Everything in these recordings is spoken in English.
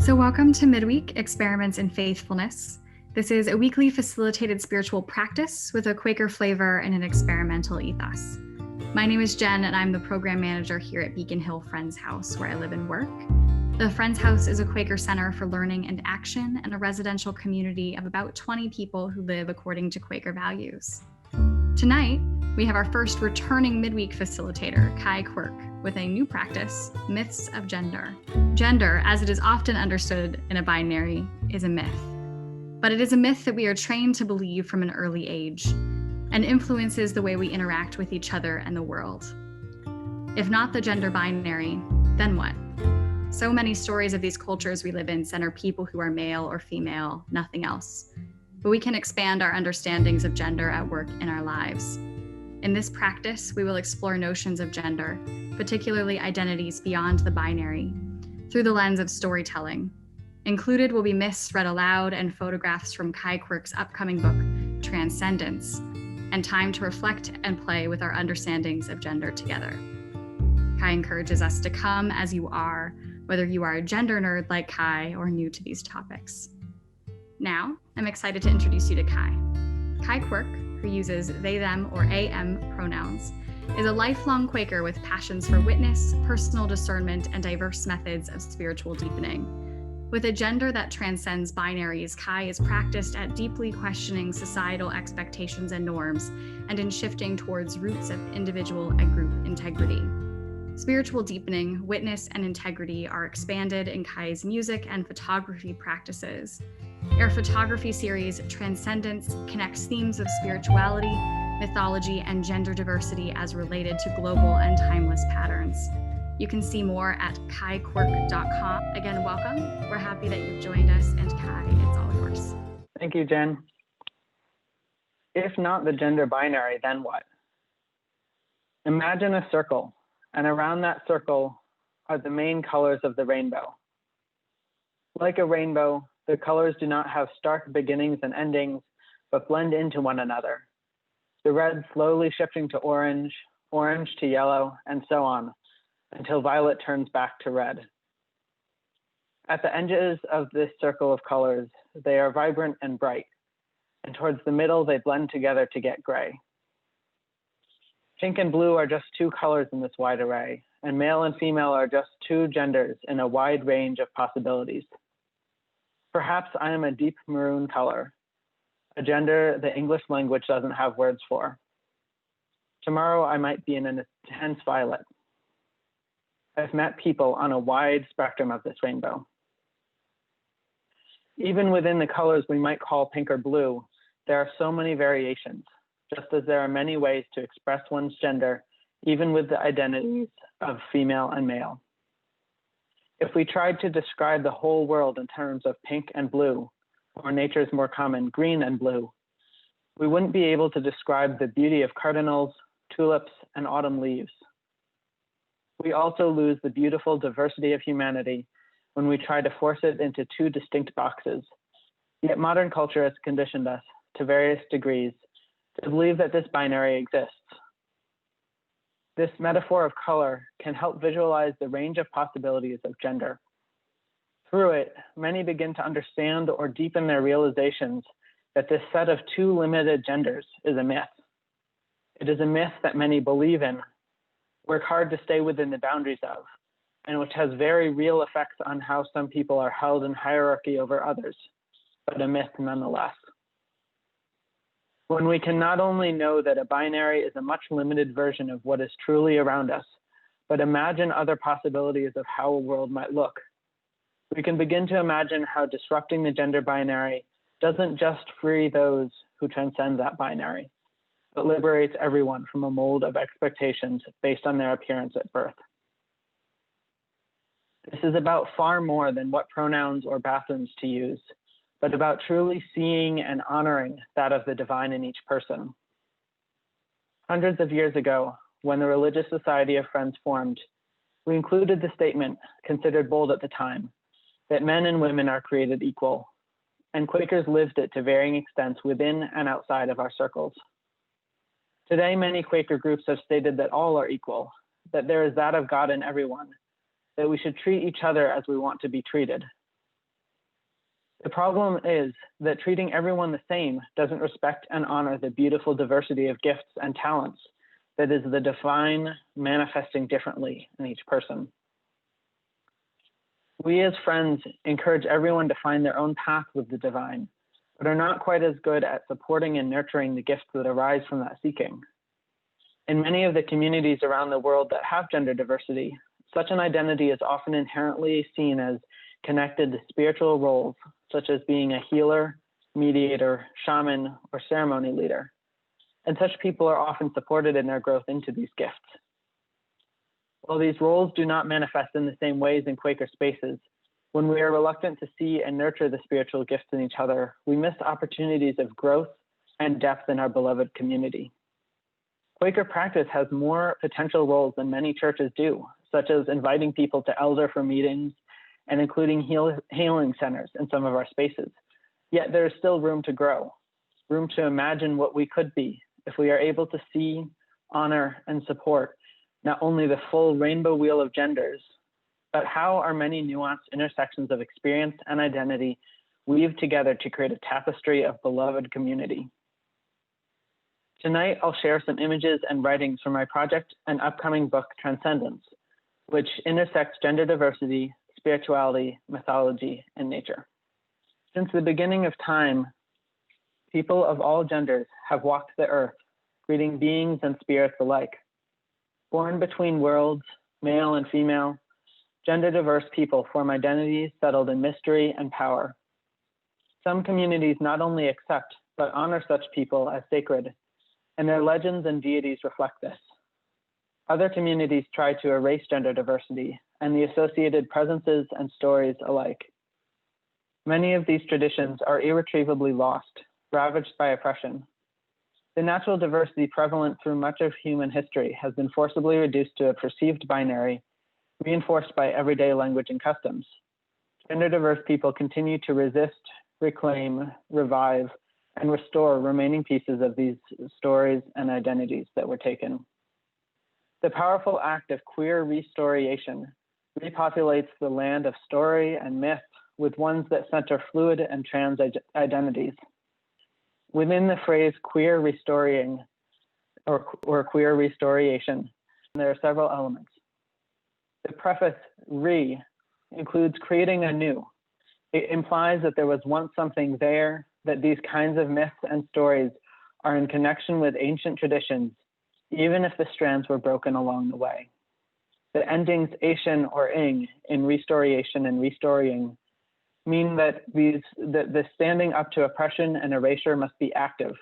So welcome to Midweek Experiments in Faithfulness. This is a weekly facilitated spiritual practice with a Quaker flavor and an experimental ethos. My name is Jen, and I'm the program manager here at Beacon Hill Friends House, where I live and work. The Friends House is a Quaker center for learning and action and a residential community of about 20 people who live according to Quaker values. Tonight, we have our first returning midweek facilitator, Cai Quirk, with a new practice, Myths of Gender. Gender, as it is often understood in a binary, is a myth. But it is a myth that we are trained to believe from an early age and influences the way we interact with each other and the world. If not the gender binary, then what? So many stories of these cultures we live in center people who are male or female, nothing else. But we can expand our understandings of gender at work in our lives. In this practice, we will explore notions of gender, particularly identities beyond the binary, through the lens of storytelling. Included will be myths read aloud and photographs from Cai Quirk's upcoming book, Transcendence, and time to reflect and play with our understandings of gender together. Cai encourages us to come as you are, whether you are a gender nerd like Cai or new to these topics. Now, I'm excited to introduce you to Cai. Cai Quirk, who uses they, them, or am pronouns, is a lifelong Quaker with passions for witness, personal discernment, and diverse methods of spiritual deepening. With a gender that transcends binaries, Cai is practiced at deeply questioning societal expectations and norms, and in shifting towards roots of individual and group integrity. Spiritual deepening, witness, and integrity are expanded in Cai's music and photography practices. Our photography series, Transcendence, connects themes of spirituality, mythology, and gender diversity as related to global and timeless patterns. You can see more at caiquirk.com. Again, welcome. We're happy that you've joined us, and Cai, it's all yours. Thank you, Jen. If not the gender binary, then what? Imagine a circle, and around that circle are the main colors of the rainbow. Like a rainbow, the colors do not have stark beginnings and endings, but blend into one another. The red slowly shifting to orange, orange to yellow, and so on, until violet turns back to red. At the edges of this circle of colors, they are vibrant and bright, and towards the middle, they blend together to get gray. Pink and blue are just two colors in this wide array, and male and female are just two genders in a wide range of possibilities. Perhaps I am a deep maroon color, a gender the English language doesn't have words for. Tomorrow I might be in an intense violet. I've met people on a wide spectrum of this rainbow. Even within the colors we might call pink or blue, there are so many variations, just as there are many ways to express one's gender, even with the identities of female and male. If we tried to describe the whole world in terms of pink and blue, or nature's more common green and blue, we wouldn't be able to describe the beauty of cardinals, tulips, and autumn leaves. We also lose the beautiful diversity of humanity when we try to force it into two distinct boxes. Yet modern culture has conditioned us, to various degrees, to believe that this binary exists. This metaphor of color can help visualize the range of possibilities of gender. Through it, many begin to understand or deepen their realizations that this set of two limited genders is a myth. It is a myth that many believe in, work hard to stay within the boundaries of, and which has very real effects on how some people are held in hierarchy over others, but a myth nonetheless. When we can not only know that a binary is a much limited version of what is truly around us, but imagine other possibilities of how a world might look, we can begin to imagine how disrupting the gender binary doesn't just free those who transcend that binary, but liberates everyone from a mold of expectations based on their appearance at birth. This is about far more than what pronouns or bathrooms to use, but about truly seeing and honoring that of the divine in each person. Hundreds of years ago, when the Religious Society of Friends formed, we included the statement, considered bold at the time, that men and women are created equal, and Quakers lived it to varying extents within and outside of our circles. Today, many Quaker groups have stated that all are equal, that there is that of God in everyone, that we should treat each other as we want to be treated, The problem is that treating everyone the same doesn't respect and honor the beautiful diversity of gifts and talents that is the divine manifesting differently in each person. We as friends encourage everyone to find their own path with the divine, but are not quite as good at supporting and nurturing the gifts that arise from that seeking. In many of the communities around the world that have gender diversity, such an identity is often inherently seen as connected to spiritual roles, such as being a healer, mediator, shaman, or ceremony leader. And such people are often supported in their growth into these gifts. While these roles do not manifest in the same ways in Quaker spaces, when we are reluctant to see and nurture the spiritual gifts in each other, we miss opportunities of growth and depth in our beloved community. Quaker practice has more potential roles than many churches do, such as inviting people to elder for meetings and including healing centers in some of our spaces. Yet there is still room to grow, room to imagine what we could be if we are able to see, honor, and support not only the full rainbow wheel of genders, but how our many nuanced intersections of experience and identity weave together to create a tapestry of beloved community. Tonight, I'll share some images and writings from my project and upcoming book, Transcendence, which intersects gender diversity, spirituality, mythology, and nature. Since the beginning of time, people of all genders have walked the earth, greeting beings and spirits alike. Born between worlds, male and female, gender diverse people form identities settled in mystery and power. Some communities not only accept, but honor such people as sacred, and their legends and deities reflect this. Other communities try to erase gender diversity and the associated presences and stories alike. Many of these traditions are irretrievably lost, ravaged by oppression. The natural diversity prevalent through much of human history has been forcibly reduced to a perceived binary, reinforced by everyday language and customs. Gender diverse people continue to resist, reclaim, revive, and restore remaining pieces of these stories and identities that were taken. The powerful act of queer restoration repopulates the land of story and myth with ones that center fluid and trans identities. Within the phrase queer restoring or queer restoration, there are several elements. The preface re includes creating anew. It implies that there was once something there, that these kinds of myths and stories are in connection with ancient traditions, even if the strands were broken along the way. The endings ation or ing in restoration and restoring mean that the standing up to oppression and erasure must be active,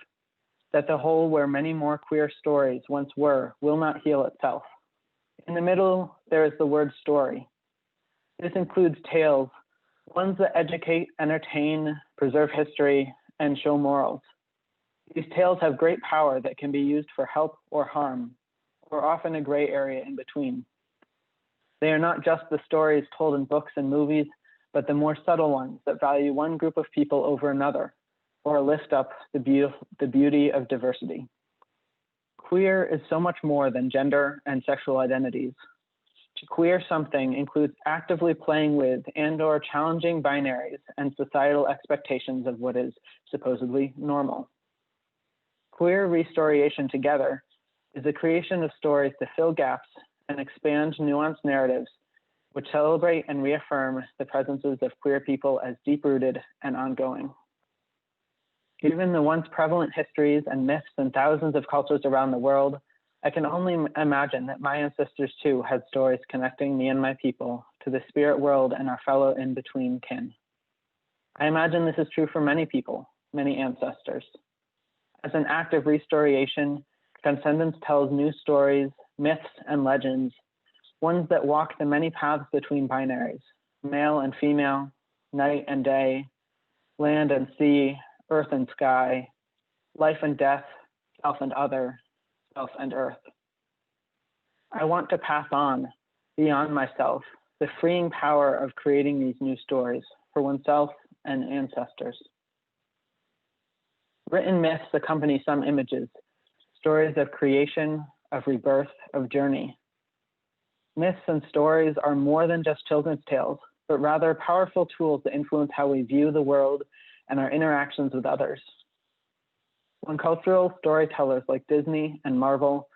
that the hole where many more queer stories once were will not heal itself. In the middle, there is the word story. This includes tales, ones that educate, entertain, preserve history, and show morals. These tales have great power that can be used for help or harm, or often a gray area in between. They are not just the stories told in books and movies, but the more subtle ones that value one group of people over another, or lift up the beauty of diversity. Queer is so much more than gender and sexual identities. To queer something includes actively playing with and/or challenging binaries and societal expectations of what is supposedly normal. Queer restoration together is the creation of stories to fill gaps and expand nuanced narratives which celebrate and reaffirm the presences of queer people as deep-rooted and ongoing. Given the once prevalent histories and myths in thousands of cultures around the world, I can only imagine that my ancestors too had stories connecting me and my people to the spirit world and our fellow in-between kin. I imagine this is true for many people, many ancestors. As an act of restoration, Transcendence tells new stories, myths, and legends, ones that walk the many paths between binaries, male and female, night and day, land and sea, earth and sky, life and death, self and other, self and earth. I want to pass on, beyond myself, the freeing power of creating these new stories for oneself and ancestors. Written myths accompany some images, stories of creation, of rebirth, of journey. Myths and stories are more than just children's tales. but rather powerful tools that influence how we view the world and our interactions with others. When cultural storytellers like Disney and Marvel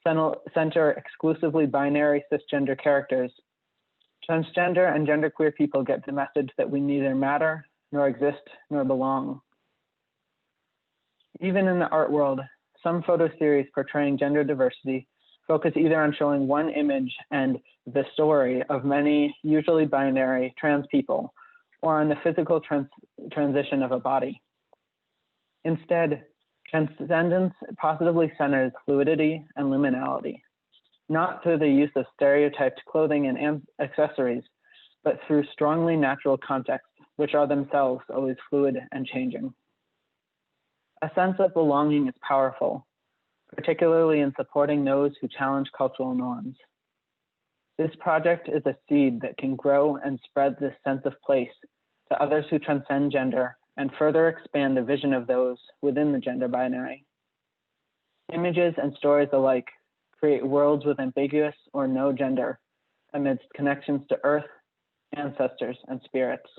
center exclusively binary cisgender characters, transgender and genderqueer people get the message that we neither matter, nor exist, nor belong. Even in the art world, some photo series portraying gender diversity focus either on showing one image and the story of many, usually binary, trans people, or on the physical transition of a body. Instead, Transcendence positively centers fluidity and liminality, not through the use of stereotyped clothing and accessories, but through strongly natural contexts, which are themselves always fluid and changing. A sense of belonging is powerful, particularly in supporting those who challenge cultural norms. This project is a seed that can grow and spread this sense of place to others who transcend gender and further expand the vision of those within the gender binary. Images and stories alike create worlds with ambiguous or no gender amidst connections to earth, ancestors, and spirits.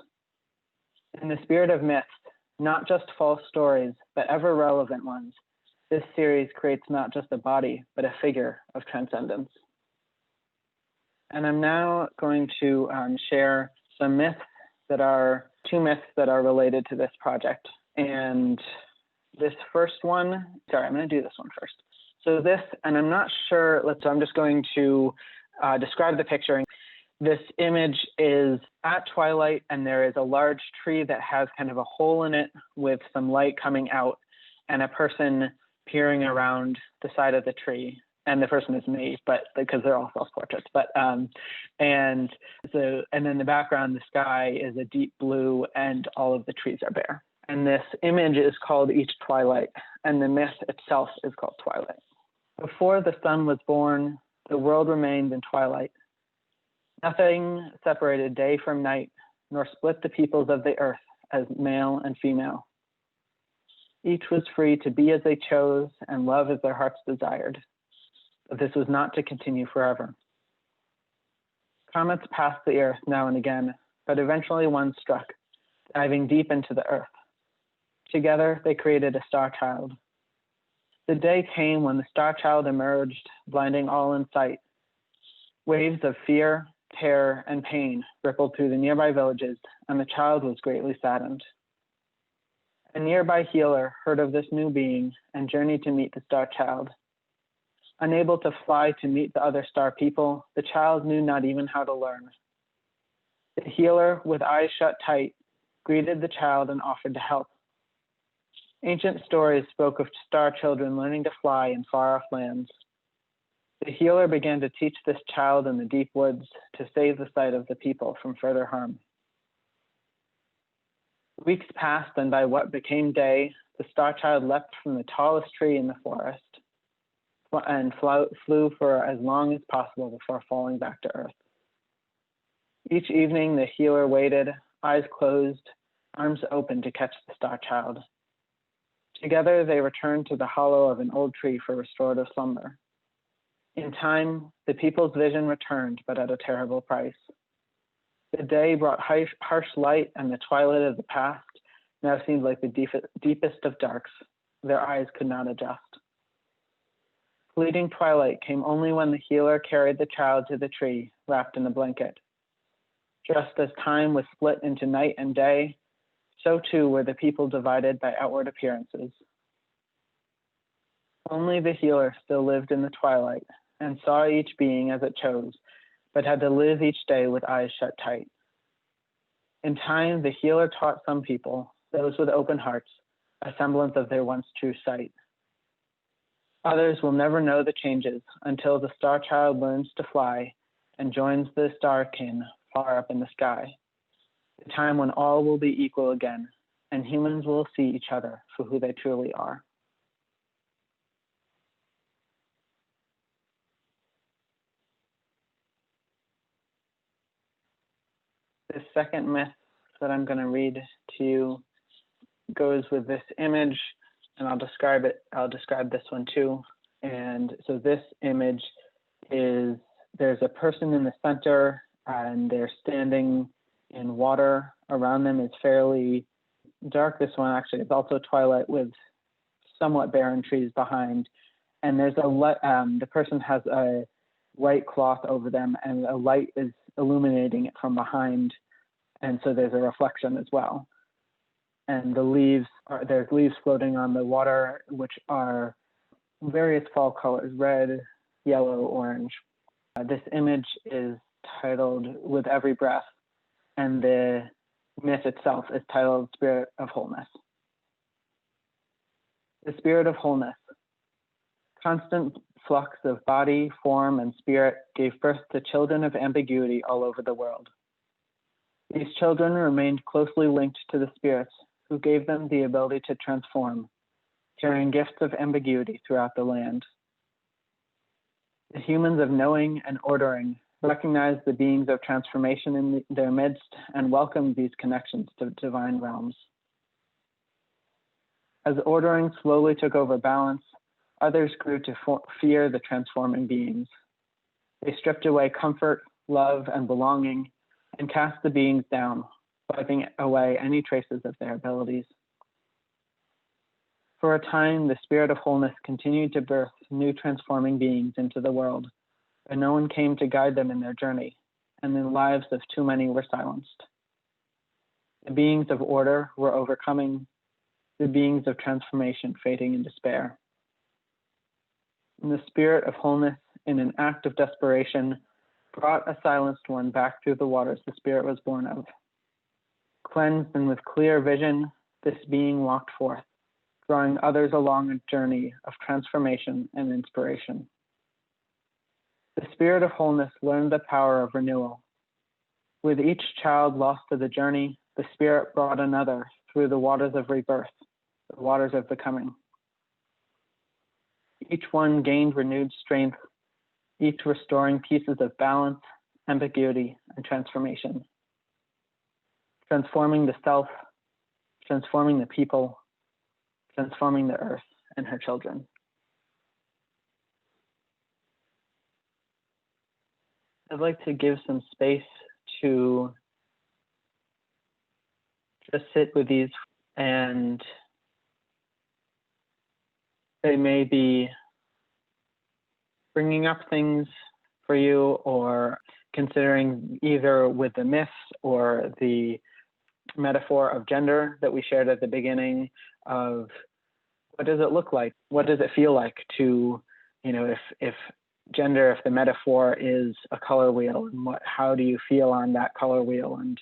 In the spirit of myths, not just false stories, but ever relevant ones, this series creates not just a body, but a figure of transcendence. And I'm now going to share some two myths that are related to this project. And this first one, I'm going to do this one first. So this, and I'm not sure, so I'm just going to describe the picture. This image is at twilight, and there is a large tree that has kind of a hole in it with some light coming out, and a person peering around the side of the tree. And the person is me, but because they're all self-portraits. But and then the background, the sky is a deep blue, and all of the trees are bare. And this image is called Each Twilight, and the myth itself is called Twilight. Before the sun was born, the world remained in twilight. Nothing separated day from night, nor split the peoples of the earth as male and female. Each was free to be as they chose and love as their hearts desired. But this was not to continue forever. Comets passed the earth now and again, but eventually one struck, diving deep into the earth. Together, they created a star child. The day came when the star child emerged, blinding all in sight. Waves of fear, terror, and pain rippled through the nearby villages, and the child was greatly saddened. A nearby healer heard of this new being and journeyed to meet the star child. Unable to fly to meet the other star people, the child knew not even how to learn. The healer, with eyes shut tight, greeted the child and offered to help. Ancient stories spoke of star children learning to fly in far-off lands. The healer began to teach this child in the deep woods to save the sight of the people from further harm. Weeks passed, and by what became day, the star child leapt from the tallest tree in the forest and flew for as long as possible before falling back to earth. Each evening, the healer waited, eyes closed, arms open to catch the star child. Together, they returned to the hollow of an old tree for restorative slumber. In time, the people's vision returned, but at a terrible price. The day brought harsh light, and the twilight of the past now seemed like the deepest of darks. Their eyes could not adjust. Fleeting twilight came only when the healer carried the child to the tree, wrapped in a blanket. Just as time was split into night and day, so too were the people divided by outward appearances. Only the healer still lived in the twilight and saw each being as it chose, but had to live each day with eyes shut tight. In time, the healer taught some people, those with open hearts, a semblance of their once true sight. Others will never know the changes until the star child learns to fly and joins the star kin far up in the sky, the time when all will be equal again, and humans will see each other for who they truly are. The second myth that I'm going to read to you goes with this image, and I'll describe this one too. And so this image is, there's a person in the center, and they're standing in water. Around them is fairly dark. This one actually is also twilight with somewhat barren trees behind. And there's the person has a white cloth over them, and a light is illuminating it from behind. And so there's a reflection as well. And there's leaves floating on the water, which are various fall colors, red, yellow, orange. This image is titled With Every Breath, and the myth itself is titled Spirit of Wholeness. The spirit of wholeness. Constant flux of body, form, and spirit gave birth to children of ambiguity all over the world. These children remained closely linked to the spirits who gave them the ability to transform, carrying gifts of ambiguity throughout the land. The humans of knowing and ordering recognized the beings of transformation in their midst and welcomed these connections to divine realms. As ordering slowly took over balance, others grew to fear the transforming beings. They stripped away comfort, love, and belonging, and cast the beings down, wiping away any traces of their abilities. For a time, the spirit of wholeness continued to birth new transforming beings into the world, but no one came to guide them in their journey, and the lives of too many were silenced. The beings of order were overcoming, the beings of transformation fading in despair. And the spirit of wholeness, in an act of desperation, brought a silenced one back through the waters the spirit was born of. Cleansed and with clear vision, this being walked forth, drawing others along a journey of transformation and inspiration. The spirit of wholeness learned the power of renewal. With each child lost to the journey, the spirit brought another through the waters of rebirth, the waters of becoming. Each one gained renewed strength, each restoring pieces of balance, ambiguity, and transformation. Transforming the self, transforming the people, transforming the earth and her children. I'd like to give some space to just sit with these, and they may be bringing up things for you or considering either with the myths or the metaphor of gender that we shared at the beginning of what does it look like? What does it feel like to, if gender, if the metaphor is a color wheel, and how do you feel on that color wheel and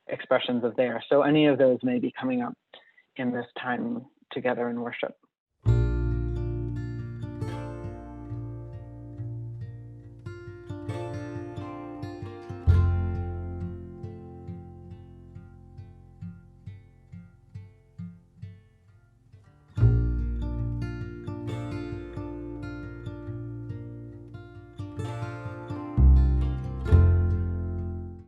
expressions of there? So any of those may be coming up in this time together in worship.